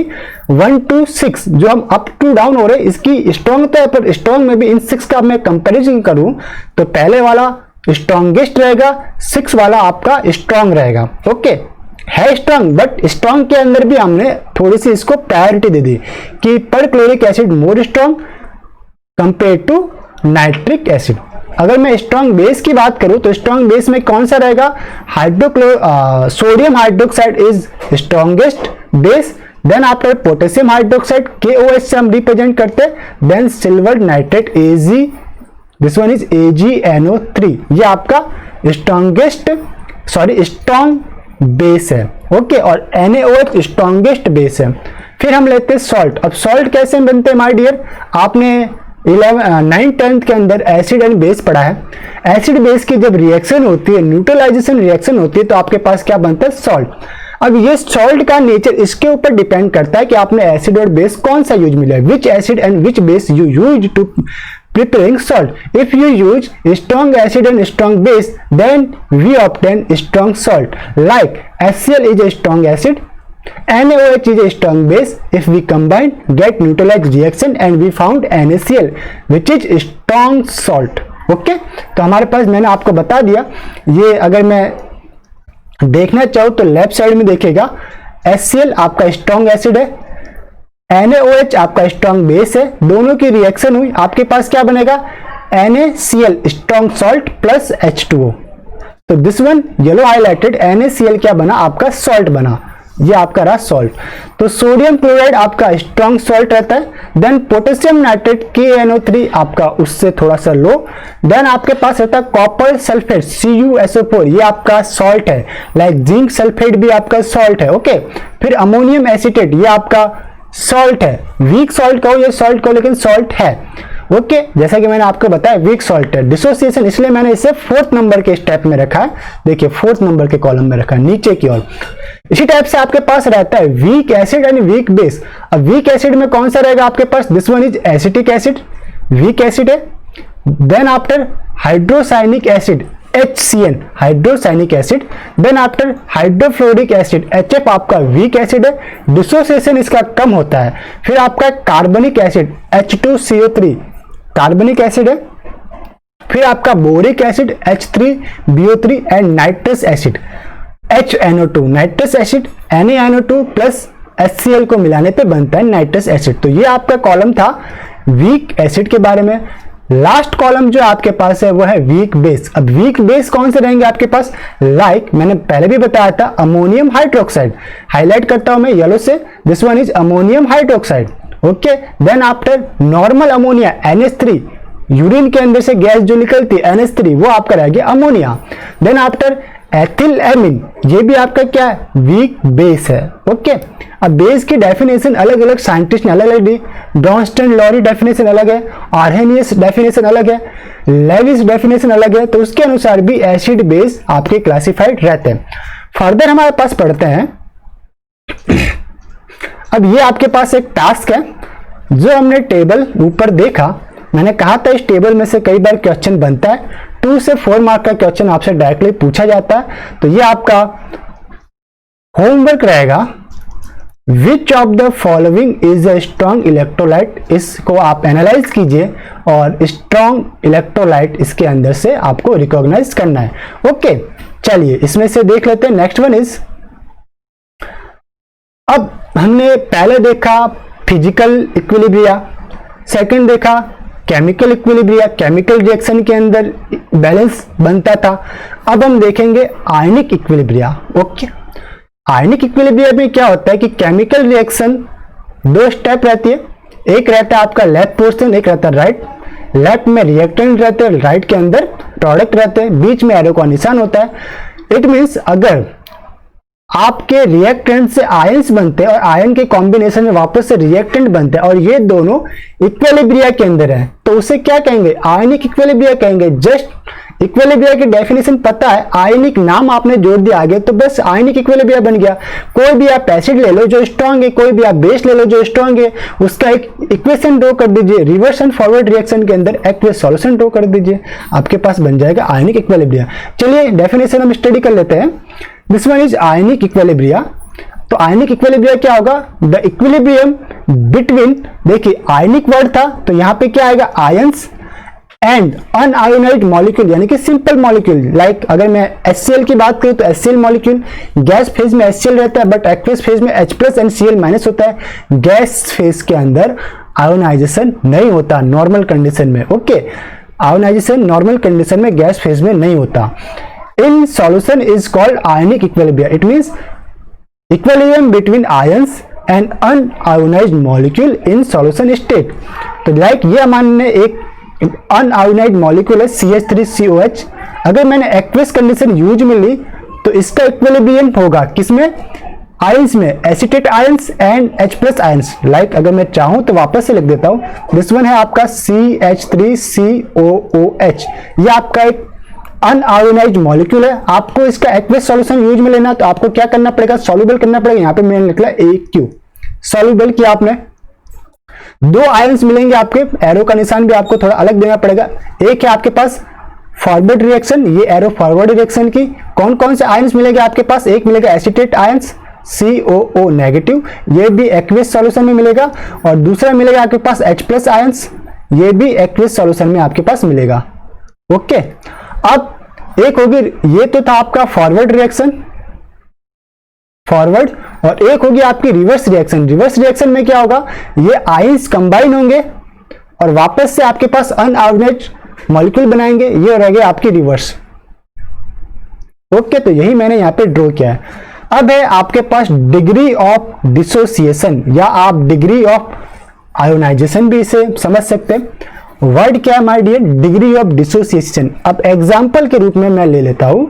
1 to 6 जो हम अप टू डाउन हो रहे हैं, इसकी स्ट्रॉन्ग तो है, पर स्ट्रॉन्ग में भी इन 6 का मैं कंपैरिजन करूं तो पहले वाला स्ट्रॉन्गेस्ट रहेगा, 6 वाला आपका स्ट्रॉन्ग रहेगा। ओके, है स्ट्रॉन्ग, बट स्ट्रॉन्ग के अंदर भी हमने थोड़ी सी इसको प्रायोरिटी दे दी कि perchloric acid more strong compare to nitric acid. अगर मैं स्ट्रॉन्ग बेस की बात करूं तो स्ट्रॉन्ग बेस में कौन सा रहेगा, sodium hydroxide is strongest base, then after potassium hydroxide KOH से हम रिप्रेजेंट करते हैं, then silver nitrate Ag, this one is AgNO3, ये आपका स्ट्रॉन्ग बेस है। ओके, और NaOH स्ट्रॉन्गेस्ट बेस है। फिर हम लेते हैं सॉल्ट। अब सॉल्ट कैसे बनते हैं माय डियर, आपने 9th 10th के अंदर एसिड एंड बेस पढ़ा है। एसिड बेस की जब रिएक्शन होती है, न्यूट्रलाइजेशन रिएक्शन होती है, तो आपके पास क्या बनता है, सॉल्ट। अब ये सॉल्ट का नेचर इसके ऊपर डिपेंड करता है कि आपने एसिड और बेस कौन सा यूज मिला है, which acid and which base you use to preparing salt. If you use strong acid and strong base, then we obtain strong salt. Like HCl is a strong acid, NaOH is a strong base. If we combine, get neutralized reaction and we found NaCl, which is strong salt. Okay? तो हमारे पास, मैंने आपको बता दिया, ये अगर मैं देखना चाहूँ तो लेफ्ट साइड में देखिएगा, HCl आपका स्ट्रॉन्ग एसिड है, NaOH आपका स्ट्रॉन्ग बेस है, दोनों की रिएक्शन हुई, आपके पास क्या बनेगा, NaCl strong salt plus H2O। तो this one yellow highlighted NaCl क्या बना, आपका सॉल्ट बना, ये आपका रहा सॉल्ट। तो सोडियम क्लोराइड आपका स्ट्रॉन्ग सॉल्ट रहता है, देन पोटेशियम नाइट्रेट KNO3 आपका उससे थोड़ा सा लो, देन आपके पास रहता है कॉपर सल्फेट CuSO4, ये आपका सॉल्ट है। लाइक जिंक सल्फेट भी आपका सॉल्ट है। ओके, फिर अमोनियम एसिटेट, ये आपका सॉल्ट है, वीक सॉल्ट कहो या सॉल्ट कहो, लेकिन सॉल्ट है। ओके, जैसा कि मैंने आपको बताया वीक सॉल्ट है। डिसोसिएशन, इसलिए मैंने इसे 4th नंबर के स्टेप में रखा है, देखिए 4th नंबर के कॉलम में रखा है नीचे की ओर। इसी टाइप से आपके पास रहता है weak acid and weak base. अब वीक एसिड में कौन सा रहेगा आपके पास, this one is acetic acid, weak acid है। Then after hydrocyanic acid HCN, hydrocyanic acid, then after hydrofluoric acid HF आपका वीक एसिड है, डिसोसिएशन इसका कम होता है। फिर आपका कार्बनिक एसिड H2CO3 कार्बनिक एसिड है। फिर आपका boric acid H3BO3 and nitrous acid HNO2, nitrous acid NaNO2 plus HCl को मिलाने पे बनता है नाइट्रस एसिड। तो ये आपका कॉलम था वीक एसिड के बारे में। लास्ट कॉलम जो आपके पास है वो है वीक बेस। अब वीक बेस कौन से रहेंगे आपके पास, लाइक मैंने पहले भी बताया था अमोनियम हाइड्रोक्साइड, हाईलाइट करता हूं मैं येलो से, this one is ammonium hydroxide. Okay, then after normal ammonia NH3, urine के अंदर से गैस जो निकलती है NH3, वो आपका रह गया ammonia. Then after ethyl amine, ये भी आपका क्या है, वीक बेस है। ओके, अब बेस की डेफिनेशन अलग अलग साइंटिस्ट ने अलग अलग दी, ब्रॉन्स्टन लॉरी डेफिनेशन अलग है, आर्हेनियस डेफिनेशन अलग है, लेविस डेफिनेशन अलग है, तो उसके अनुसार भी एसिड बेस आपके क्लासिफाइड रहते हैं। फर्दर हमारे पास पढ़ते हैं, अब ये आपके पास एक टास्क है, जो हमने टेबल ऊपर देखा, मैंने कहा था इस टेबल में से कई बार क्वेश्चन बनता है, 2 से 4 मार्क का क्वेश्चन आपसे डायरेक्टली पूछा जाता है। तो ये आपका होमवर्क रहेगा, which of the following is a strong electrolyte, इसको आप एनालाइज कीजिए और स्ट्रॉन्ग इलेक्ट्रोलाइट इसके अंदर से आपको रिकॉग्नाइज करना है। ओके, चलिए इसमें से देख लेते हैं। नेक्स्ट वन इज, अब हमने पहले देखा फिजिकल इक्विलिब्रिया, सेकंड देखा केमिकल इक्विलिब्रिया, केमिकल रिएक्शन के अंदर बैलेंस बनता था। अब हम देखेंगे आयनिक इक्विलिब्रिया। ओके, आयनिक इक्विलिब्रिया में क्या होता है कि केमिकल रिएक्शन 2 स्टेप रहती है, एक रहता है आपका लेफ्ट पोर्शन, एक रहता है राइट। लेफ्ट में रिएक्टेंट रहते हैं, राइट के अंदर प्रोडक्ट रहते हैं, बीच में एरो का निशान होता है। इट मीन्स अगर आपके रिएक्टेंट से आयंस बनते हैं और आयन के कॉम्बिनेशन में वापस से रिएक्टेंट बनते हैं और ये दोनों इक्विलिब्रिया के अंदर है, तो उसे क्या कहेंगे? आयनिक इक्विलिब्रिया कहेंगे। जस्ट इक्विलिब्रिया की डेफिनेशन पता है, आयनिक नाम आपने जोड़ दिया आगे, तो बस आयनिक इक्विलिब्रिया बन गया। कोई भी आप एसिड ले लो जो स्ट्रांग है, कोई भी आप बेस ले लो जो स्ट्रांग है, उसका एक इक्वेशन ड्रॉ कर दीजिए, रिवर्स एंड फॉरवर्ड रिएक्शन के अंदर एक्वियस सॉल्यूशन ड्रॉ कर दीजिए, आपके पास बन जाएगा आयनिक इक्विलिब्रिया। चलिए डेफिनेशन हम स्टडी कर लेते हैं। This one is ionic equilibria. तो आयनिक इक्विलिब्रिया क्या होगा? द इक्विलिब्रियम बिटवीन, देखिए आयनिक वर्ड था तो यहां पे क्या आएगा? आयंस एंड अनआयोनाइज्ड मॉलिक्यूल, यानी कि सिंपल मॉलिक्यूल। लाइक अगर मैं HCl की बात करूं तो HCl मॉलिक्यूल, गैस फेज में HCl रहता है बट एक्वियस फेज में H+ एंड Cl- होता है। गैस फेज के अंदर आयोनाइजेशन नहीं होता नॉर्मल कंडीशन में। ओके, आयोनाइजेशन नॉर्मल कंडीशन में गैस फेज में नहीं होता। In solution is called ionic equilibria. It means equilibrium between ions and unionised molecule in solution state. तो लाइक ये हमारे एक अनआयोनाइज्ड मॉलिक्यूल है CH3COH। अगर मैंने एक्वियस कंडीशन यूज में ली तो इसका इक्विलिब्रियम होगा किसमें? आयंस में, acetate ions and H+ ions. Like अगर मैं चाहूं तो वापस से लिख देता हूं, दिस वन है आपका CH3COOH। ये आपका एक अनआयोनाइज्ड मॉलिक्यूल है। आपको इसका एक्वियस सॉल्यूशन यूज में लेना तो आपको क्या करना पड़ेगा? सॉल्युबल करना पड़ेगा। यहां पे मैंने लिखा AQ, सॉल्युबल किया आपने। दो आयंस मिलेंगे आपके, एरो का निशान भी आपको थोड़ा अलग देना पड़ेगा। एक है आपके पास फॉरवर्ड रिएक्शन, ये एरो फॉरवर्ड रिएक्शन की। कौन कौन से आयंस मिलेंगे आपके पास? एक मिलेगा एसिटेट आयंस COO नेगेटिव, ये भी एक्वियस सॉल्यूशन में मिलेगा, और दूसरा मिलेगा आपके पास H+ आयंस, ये भी एक्वियस सॉल्यूशन में आपके पास मिलेगा। ओके, अब एक होगी, ये तो था आपका फॉरवर्ड रिएक्शन, फॉरवर्ड, और एक होगी आपकी रिवर्स रिएक्शन। रिवर्स रिएक्शन में क्या होगा? ये आयंस कंबाइन होंगे और वापस से आपके पास अनआयोनाइज्ड मॉलिक्यूल बनाएंगे, ये रहेगी आपकी रिवर्स। ओके, तो यही मैंने यहां पे ड्रॉ किया है। अब है आपके पास डिग्री ऑफ डिसोसिएशन, या आप डिग्री ऑफ आयोनाइजेशन भी इसे समझ सकते हैं। वर्ड क्या है my dear? Degree of dissociation. अब एग्जांपल के रूप में मैं ले लेता हूं,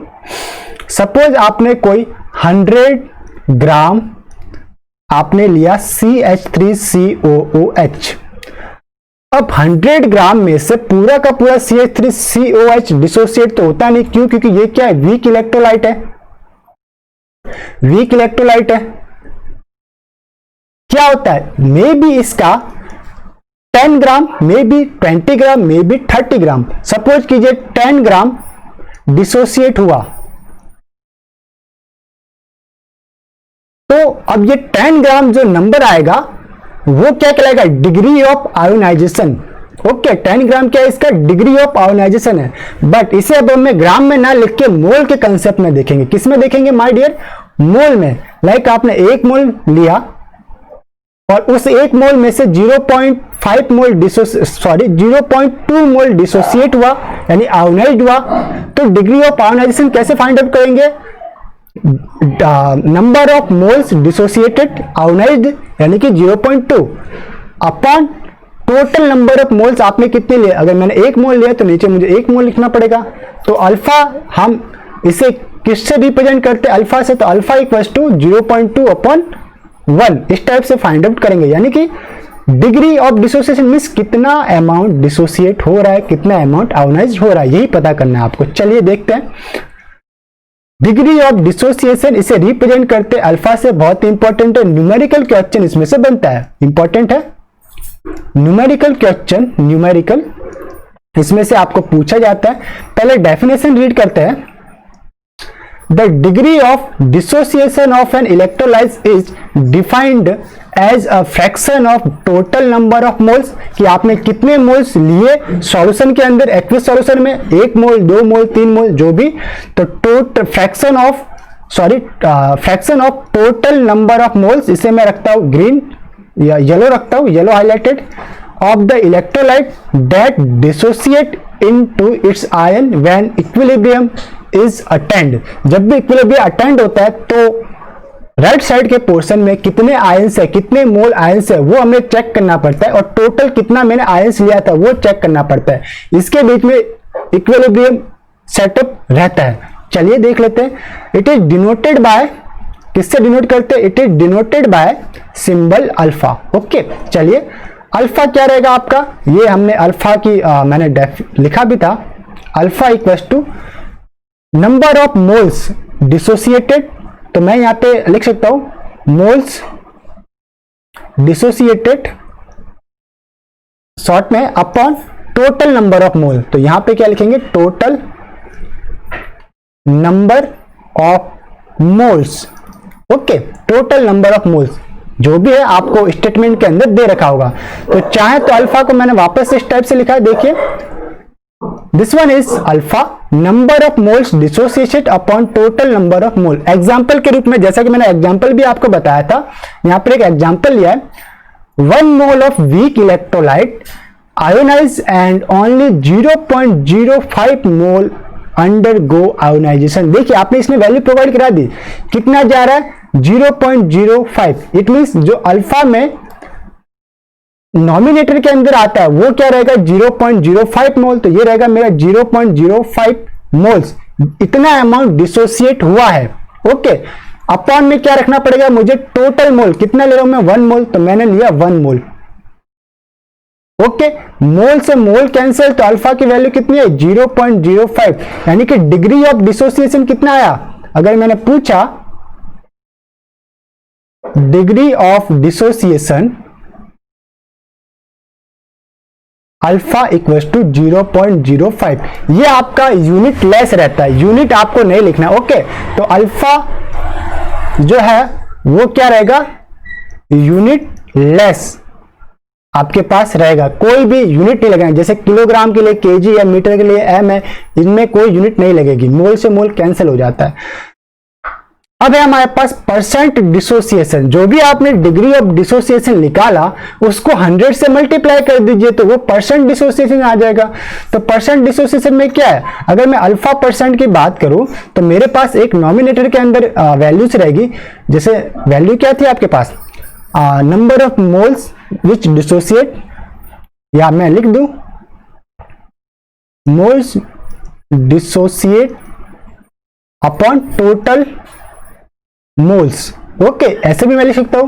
सपोज आपने कोई 100 ग्राम आपने लिया CH3COOH। अब 100 ग्राम में से पूरा का पूरा CH3COH डिसोसिएट तो होता नहीं। क्यों? क्योंकि ये क्या है? वीक इलेक्ट्रोलाइट है, वीक इलेक्ट्रोलाइट है। क्या होता है? मे बी इसका 10 gram, maybe 20 gram, maybe 30 gram. Suppose कीजिए 10 ग्राम डिसोसिएट हुआ, तो अब ये 10 ग्राम जो नंबर आएगा वो क्या कहलाएगा? Degree of ionisation. Okay, 10 gram क्या है? इसका डिग्री ऑफ आयोनाइजेशन है। बट इसे अब हमें ग्राम में ना लिख के मोल के कंसेप्ट में देखेंगे। किस में देखेंगे माय डियर? मोल में। लाइक आपने 1 मोल लिया और उस 1 मोल में से 0.5 मोल 0.2 मोल डिसोसिएट हुआ, यानी आयोनाइज्ड हुआ। तो डिग्री ऑफ आयोनाइजेशन कैसे फाइंड आउट करेंगे? Number of moles dissociated ionised, यानी कि 0.2 upon total number of moles आपने कितने लिए। अगर मैंने 1 मोल लिया तो नीचे मुझे 1 मोल लिखना पड़ेगा। तो अल्फा हम इसे किससे रिप्रेजेंट करते हैं? अल्फा से। तो अल्फा इक्वल्स टू 0.2 अपॉन 1, इस टाइप से फाइंड आउट करेंगे। यानी कि डिग्री ऑफ डिसोसिएशन मींस कितना अमाउंट डिसोसिएट हो रहा है, कितना अमाउंट आयोनाइज्ड हो रहा है, यही पता करना है आपको। चलिए देखते हैं डिग्री ऑफ डिसोसिएशन, इसे रिप्रेजेंट करते अल्फा से। बहुत इंपॉर्टेंट है, न्यूमेरिकल क्वेश्चन इसमें से बनता है, इंपॉर्टेंट है। न्यूमेरिकल क्वेश्चन, न्यूमेरिकल इसमें से आपको पूछा जाता है। पहले डेफिनेशन रीड करते हैं। The degree of dissociation of an electrolyte is defined as a fraction of total number of moles, कि आपने कितने मोल्स लिए सॉल्यूशन के अंदर, एक्वियस सॉल्यूशन में, 1 मोल 2 मोल 3 मोल जो भी। तो total fraction of total number of moles, इसे मैं रखता हूं ग्रीन या येलो रखता हूं, yellow highlighted, of the electrolyte that dissociate into its ion when equilibrium is attend. जब भी इक्विलिब्रियम अटेंड होता है तो राइट साइड के पोर्शन में कितने आयंस है, कितने मोल आयंस है, वो हमें चेक करना पड़ता है, और टोटल कितना मैंने आयंस लिया था वो चेक करना पड़ता है। इसके बीच में इक्विलिब्रियम सेटअप रहता है। चलिए देख लेते हैं। इट इज डिनोटेड बाय किससे डिनोट करते हैं? It is denoted by symbol alpha. Okay, चलिए अल्फा क्या रहेगा आपका, ये हमने अल्फा की मैंने लिखा भी था, alpha equals to number of moles dissociated, तो मैं यहां पे लिख सकता हूं मोल्स डिसोसिएटेड शॉर्ट में upon total number of mole. तो यहां पे क्या लिखेंगे? Total number of moles. Okay, total number of moles जो भी है आपको स्टेटमेंट के अंदर दे रखा होगा। तो चाहे तो अल्फा को मैंने वापस इस टाइप से लिखा है, देखिए this one is alpha number of moles dissociated upon total number of mole. Example के रूप में, जैसा कि मैंने एग्जांपल भी आपको बताया था, यहां पर एक एग्जांपल लिया है, 1 mole of weak electrolyte ionise and only 0.05 mole undergo ionisation. देखिए आपने इसमें वैल्यू प्रोवाइड करा दी, कितना जा रहा है? 0.05। इट मींस जो अल्फा में नॉमिनेटर के अंदर आता है वो क्या रहेगा? 0.05 मोल। तो ये रहेगा मेरा 0.05 मोल्स, इतना अमाउंट डिसोसिएट हुआ है। ओके, अपॉन में क्या रखना पड़ेगा मुझे? टोटल मोल कितना ले रहा हूं मैं? 1 मोल, तो मैंने लिया 1 मोल। ओके, मोल से मोल कैंसिल, तो अल्फा की वैल्यू कितनी है? 0.05, यानी कि डिग्री ऑफ डिसोसिएशन कितना आया? अगर मैंने पूछा degree of dissociation alpha equals to 0.05, ये आपका यूनिट लेस रहता है, यूनिट आपको नहीं लिखना। ओके, तो अल्फा जो है वो क्या रहेगा? यूनिट लेस आपके पास रहेगा, कोई भी यूनिट नहीं लगेगा। जैसे किलोग्राम के लिए केजी या मीटर के लिए एम है, इनमें कोई यूनिट नहीं लगेगी, मोल से मोल कैंसिल हो जाता है। अब है हमारे पास परसेंट डिसोसिएशन, जो भी आपने डिग्री ऑफ डिसोसिएशन निकाला उसको 100 से मल्टीप्लाई कर दीजिए तो वो परसेंट डिसोसिएशन आ जाएगा। तो परसेंट डिसोसिएशन में क्या है? अगर मैं अल्फा परसेंट की बात करूं तो मेरे पास एक नॉमिनेटर के अंदर वैल्यूज रहेगी। जैसे वैल्यू क्या थी आपके पास? Number of moles which dissociate, या मैं लिख दूं moles dissociate upon total moles. Okay, ऐसे भी मैं लिख सकता हूं।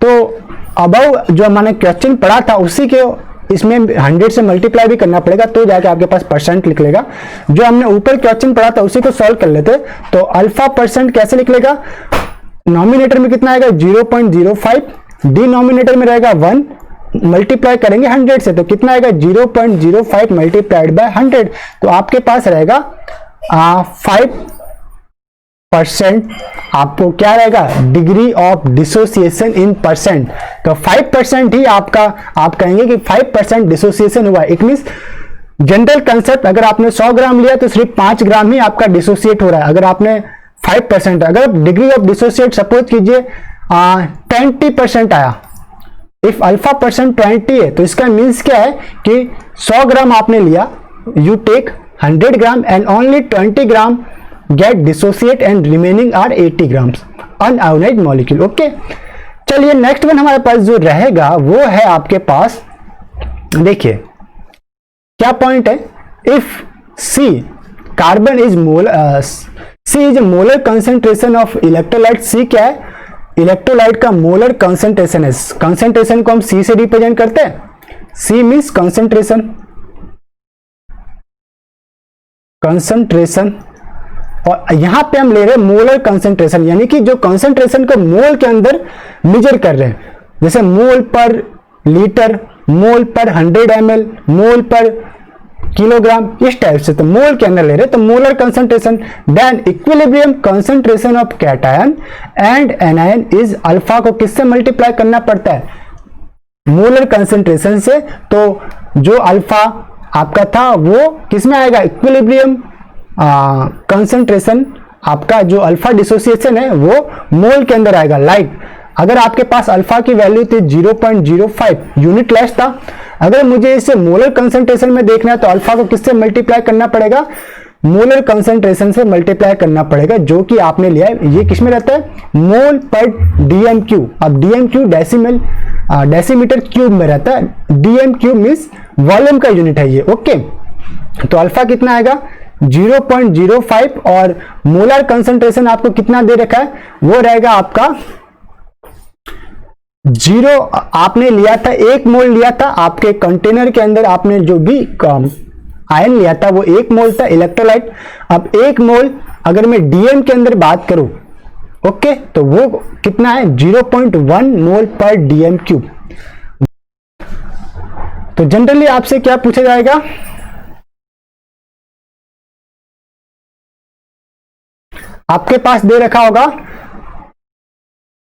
तो अबव जो मैंने क्वेश्चन पढ़ा था उसी के इसमें 100 से मल्टीप्लाई भी करना पड़ेगा तो जाके आपके पास परसेंट लिख लेगा। जो हमने ऊपर क्वेश्चन पढ़ा था उसी को सॉल्व कर लेते। तो अल्फा परसेंट कैसे लिख लेगा? नॉमिनेटर में कितना आएगा? 0.05, डिनोमिनेटर में रहेगा 1, मल्टीप्लाई करेंगे 100 से तो कितना आएगा? 0.05 मल्टीप्लाइड बाय 100। तो आपके पास रहेगा 5% आपको क्या रहेगा? Degree of dissociation in percent. तो 5% ही आपका, आप कहेंगे कि 5% डिसोसिएशन हुआ। इट मींस जनरल कंसेप्ट, अगर आपने 100 ग्राम लिया तो सिर्फ 5 ग्राम ही आपका डिसोसिएट हो रहा है। अगर आपने 5%, अगर डिग्री ऑफ डिसोसिएट सपोज कीजिए 20% आया, इफ अल्फा परसेंट 20 है तो इसका मीन्स क्या है कि 100 ग्राम आपने लिया, you take 100 gram and only 20 gram get dissociate and remaining are 80 grams unionised molecule. Okay, चलिए नेक्स्ट वन हमारे पास जो रहेगा वो है आपके पास, देखिए क्या पॉइंट है? If C carbon is mole, C is molar concentration of electrolyte. C क्या है? इलेक्ट्रोलाइट का मोलर कंसेंट्रेशन है। कंसेंट्रेशन को हम सी से रिप्रेजेंट करते हैं। सी मीन्स कंसेंट्रेशन, कंसेंट्रेशन, और यहां पे हम ले रहे हैं मोलर कंसेंट्रेशन, यानी कि जो कंसेंट्रेशन को मोल के अंदर मेजर कर रहे हैं। जैसे मोल पर लीटर, मोल पर 100 ml, मोल पर किलोग्राम, इस टाइप से तो मोल के अंदर ले रहे, तो molar concentration. Then equilibrium concentration of cation and anion is alpha को किससे मल्टीप्लाई करना पड़ता है? मोलर कंसंट्रेशन से। तो जो अल्फा आपका था वो किस में आएगा? इक्विलिब्रियम कंसंट्रेशन, आपका जो अल्फा डिसोसिएशन है वो मोल के अंदर आएगा। लाइक अगर आपके पास अल्फा की वैल्यू थी 0.05, यूनिट लेस था, अगर मुझे इसे मोलर कंसंट्रेशन में देखना है तो अल्फा को किससे मल्टीप्लाई करना पड़ेगा? मोलर कंसंट्रेशन से मल्टीप्लाई करना पड़ेगा, जो कि आपने लिया है। ये किस में रहता है? मोल पर डीएमक्यू। अब डीएमक्यू डेसीमीटर क्यूब में रहता है। डीएमक्यू मीन्स वॉल्यूम का यूनिट है ये। ओके, तो अल्फा कितना आएगा? 0.05 और मोलर कंसंट्रेशन आपको कितना दे रखा है, वो रहेगा आपका 0। आपने लिया था 1 मोल लिया था आपके कंटेनर के अंदर, आपने जो भी आयन लिया था वो 1 मोल था इलेक्ट्रोलाइट। अब 1 मोल अगर मैं डीएम के अंदर बात करूं, ओके, तो वो कितना है 0.1 मोल पर डीएम क्यूब। तो जनरली आपसे क्या पूछा जाएगा, आपके पास दे रखा होगा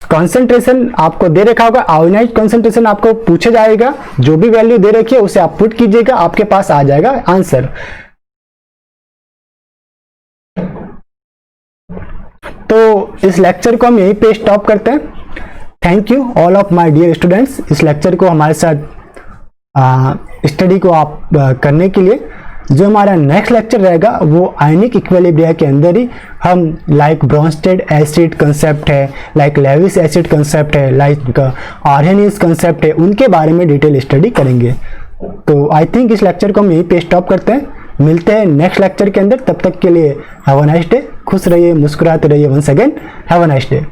कंसंट्रेशन, आपको दे रखा होगा आयोनाइज कंसंट्रेशन, आपको पूछा जाएगा, जो भी वैल्यू दे रखी है उसे आप पुट कीजिएगा, आपके पास आ जाएगा आंसर। तो इस लेक्चर को हम यहीं पे स्टॉप करते हैं। Thank you all of my dear students, इस लेक्चर को हमारे साथ स्टडी को आप करने के लिए। जो हमारा नेक्स्ट लेक्चर रहेगा वो आयनिक इक्विलिब्रिया के अंदर ही हम लाइक ब्रोंस्टेड एसिड कंसेप्ट है, लाइक लेविस एसिड कंसेप्ट है, लाइक आर्हेनियस कंसेप्ट है, उनके बारे में डिटेल स्टडी करेंगे। तो आई थिंक इस लेक्चर को हम यहीं पे स्टॉप करते हैं, मिलते हैं नेक्स्ट लेक्चर के अंदर। तब तक के लिए हैव अ नाइस डे, खुश रहिए, मुस्कुराते रहिए। Once again have a nice day.